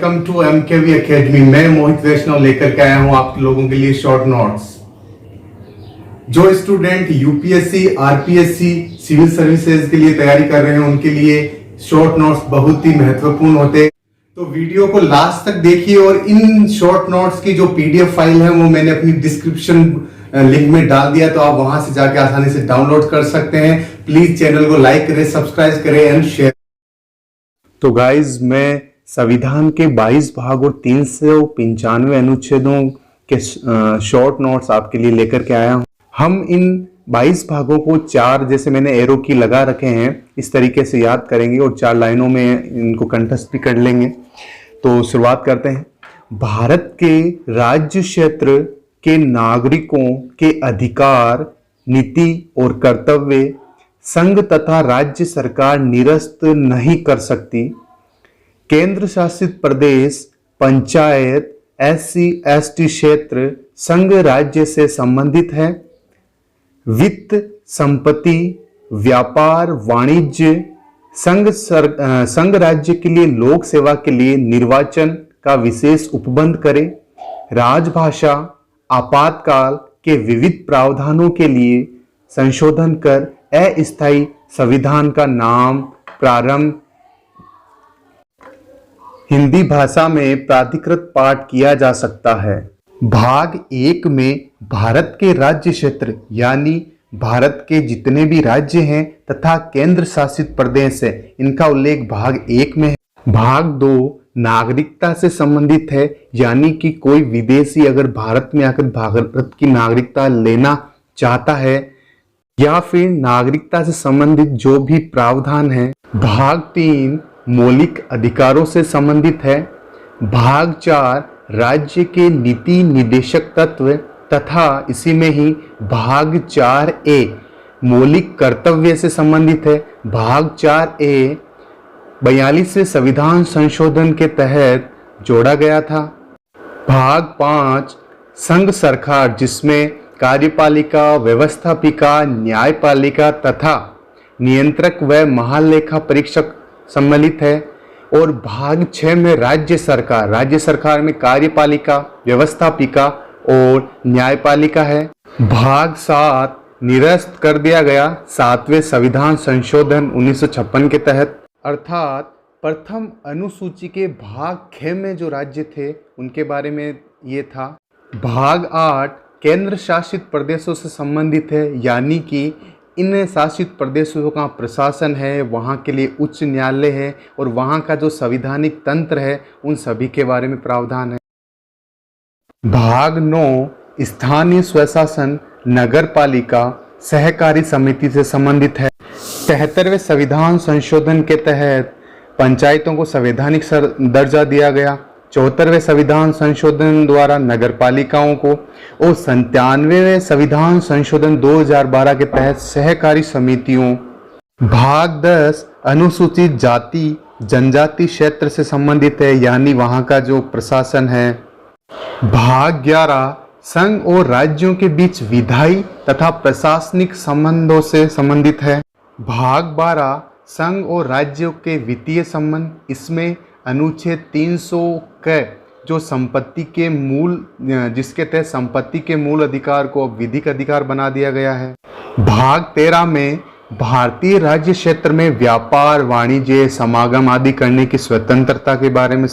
Welcome to MKV academy. मैं मोहित वैष्णव लेकर के आया हूं आप लोगों के लिए शॉर्ट नोट्स। जो student UPSC, RPSC, civil services के लिए तैयारी कर रहे हैं उनके लिए शॉर्ट नोट्स बहुत ही महत्वपूर्ण होते हैं। तो वीडियो को लास्ट तक देखिए और इन शॉर्ट नोट्स की जो पीडीएफ फाइल है वो मैंने अपनी डिस्क्रिप्शन लिंक में डाल दिया, तो आप वहां से जाके आसानी से डाउनलोड कर सकते हैं। प्लीज चैनल को लाइक करें, सब्सक्राइब करें एंड शेयर। तो गाइज, मैं संविधान के 22 भाग और 395 अनुच्छेदों के शॉर्ट नोट्स आपके लिए लेकर के आया हूं। हम इन 22 भागों को 4, जैसे मैंने एरो की लगा रखे हैं, इस तरीके से याद करेंगे और 4 लाइनों में इनको कंठस्थ भी कर लेंगे। तो शुरुआत करते हैं। भारत के राज्य क्षेत्र के नागरिकों के अधिकार, नीति और कर्तव्य संघ तथा राज्य सरकार निरस्त नहीं कर सकती। केंद्र शासित प्रदेश, पंचायत, एससी एसटी क्षेत्र संघ राज्य से संबंधित है। वित्त, संपत्ति, व्यापार, वाणिज्य संघ राज्य के लिए लोक सेवा के लिए निर्वाचन का विशेष उपबंध करे। राजभाषा आपातकाल के विविध प्रावधानों के लिए संशोधन कर अस्थायी संविधान का नाम प्रारंभ हिंदी भाषा में प्राधिकृत पाठ किया जा सकता है। भाग 1 में भारत के राज्य क्षेत्र यानी भारत के जितने भी राज्य हैं तथा केंद्र शासित प्रदेश है, इनका उल्लेख भाग 1 में है। भाग 2 नागरिकता से संबंधित है, यानी कि कोई विदेशी अगर भारत में आकर भारत की नागरिकता लेना चाहता है या फिर नागरिकता से संबंधित जो भी प्रावधान है। भाग 3 मौलिक अधिकारों से संबंधित है। भाग 4 राज्य के नीति निर्देशक तत्व तथा इसी में ही भाग 4A मौलिक कर्तव्य से संबंधित है। भाग 4A 42वें संविधान संशोधन के तहत जोड़ा गया था। भाग 5 संघ सरकार, जिसमें कार्यपालिका, व्यवस्थापिका, न्यायपालिका तथा नियंत्रक व महालेखा परीक्षक सम्मिलित है। और भाग 6 में राज्य सरकार में कार्यपालिका, व्यवस्थापिका और न्यायपालिका है। भाग 7 निरस्त कर दिया गया 7वें संविधान संशोधन 1956 के तहत, अर्थात प्रथम अनुसूची के भाग 6 में जो राज्य थे उनके बारे में ये था। भाग 8 केंद्र शासित प्रदेशों से संबंधित है, यानी कि इन शासित प्रदेशों का प्रशासन है, वहाँ के लिए उच्च न्यायालय है और वहाँ का जो संवैधानिक तंत्र है उन सभी के बारे में प्रावधान है। भाग 9 स्थानीय स्वशासन, नगर पालिका, सहकारी समिति से संबंधित है। 73वें संविधान संशोधन के तहत पंचायतों को संवैधानिक दर्जा दिया गया। 74वें संविधान संशोधन द्वारा नगर पालिकाओं को और 97वें संविधान संशोधन 2012 के तहत सहकारी समितियों। भाग 10 अनुसूचित जाति जनजाति क्षेत्र से संबंधित है, यानी वहाँ का जो प्रशासन है। भाग 11 संघ और राज्यों के बीच विधायी तथा प्रशासनिक संबंधों से संबंधित है। भाग 12 संघ और राज्यों के वित्तीय संबंध, इसमें अनुच्छेद 300 के जो संपत्ति के मूल, जिसके तहत संपत्ति के मूल अधिकार को विधिक अधिकार बना दिया गया है। भाग 13 में भारतीय राज्य क्षेत्र में व्यापार, वाणिज्य, समागम आदि करने की स्वतंत्रता के बारे में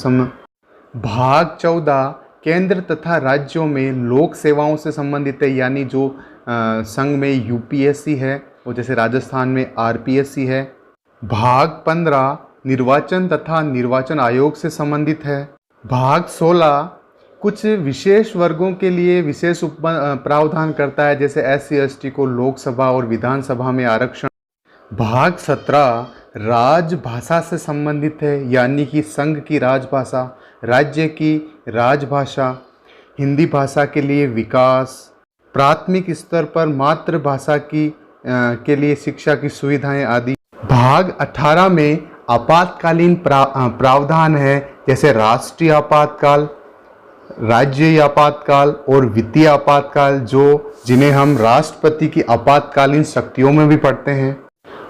भाग 14 केंद्र तथा राज्यों में लोक सेवाओं से संबंधित है, यानी जो संघ में यूपीएससी है और जैसे राजस्थान में आरपीएससी है। भाग 15 निर्वाचन तथा निर्वाचन आयोग से संबंधित है। भाग 16 कुछ विशेष वर्गों के लिए विशेष प्रावधान करता है, जैसे एससी एसटी को लोकसभा और विधानसभा में आरक्षण। भाग 17 राजभाषा से संबंधित है, यानी कि संघ की राजभाषा, राज्य की राजभाषा, हिंदी भाषा के लिए विकास, प्राथमिक स्तर पर मातृभाषा के लिए शिक्षा की सुविधाएं आदि। भाग 18 में आपातकालीन प्रावधान है, जैसे राष्ट्रीय आपातकाल, राज्य आपातकाल और वित्तीय आपातकाल, जिन्हें हम राष्ट्रपति की आपातकालीन शक्तियों में भी पढ़ते हैं।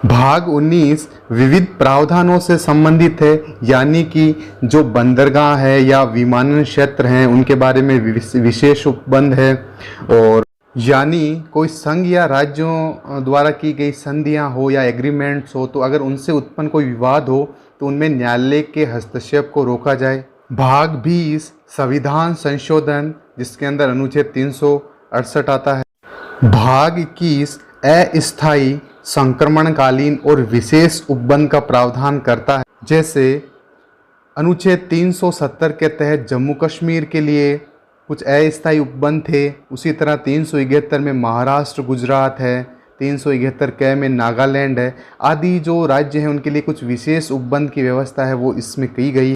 भाग 19 विविध प्रावधानों से संबंधित है, यानी कि जो बंदरगाह है या विमानन क्षेत्र हैं उनके बारे में विशेष उपबंध है। और यानी कोई संघ या राज्यों द्वारा की गई संधियां हो या एग्रीमेंट्स हो, तो अगर उनसे उत्पन्न कोई विवाद हो तो उनमें न्यायालय के हस्तक्षेप को रोका जाए। भाग 20 संविधान संशोधन, जिसके अंदर अनुच्छेद 368 आता है। भाग 21 अस्थायी संक्रमणकालीन और विशेष उपबंध का प्रावधान करता है, जैसे अनुच्छेद 370 के तहत जम्मू कश्मीर के लिए कुछ अस्थायी उपबंध थे। उसी तरह 371 में महाराष्ट्र गुजरात है, 371 के में नागालैंड है, आदि जो राज्य हैं उनके लिए कुछ विशेष उपबंध की व्यवस्था है वो इसमें की गई।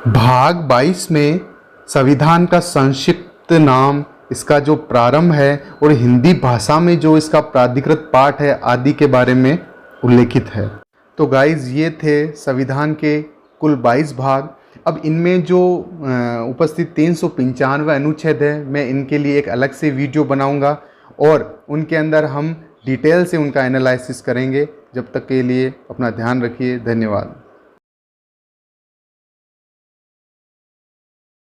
भाग 22 में संविधान का संक्षिप्त नाम, इसका जो प्रारंभ है और हिंदी भाषा में जो इसका प्राधिकृत पाठ है आदि के बारे में उल्लेखित है। तो गाइज ये थे संविधान के कुल 22 भाग। अब इनमें जो उपस्थित 395 अनुच्छेद है, मैं इनके लिए एक अलग से वीडियो बनाऊंगा और उनके अंदर हम डिटेल से उनका एनालिसिस करेंगे। जब तक के लिए अपना ध्यान रखिए। धन्यवाद।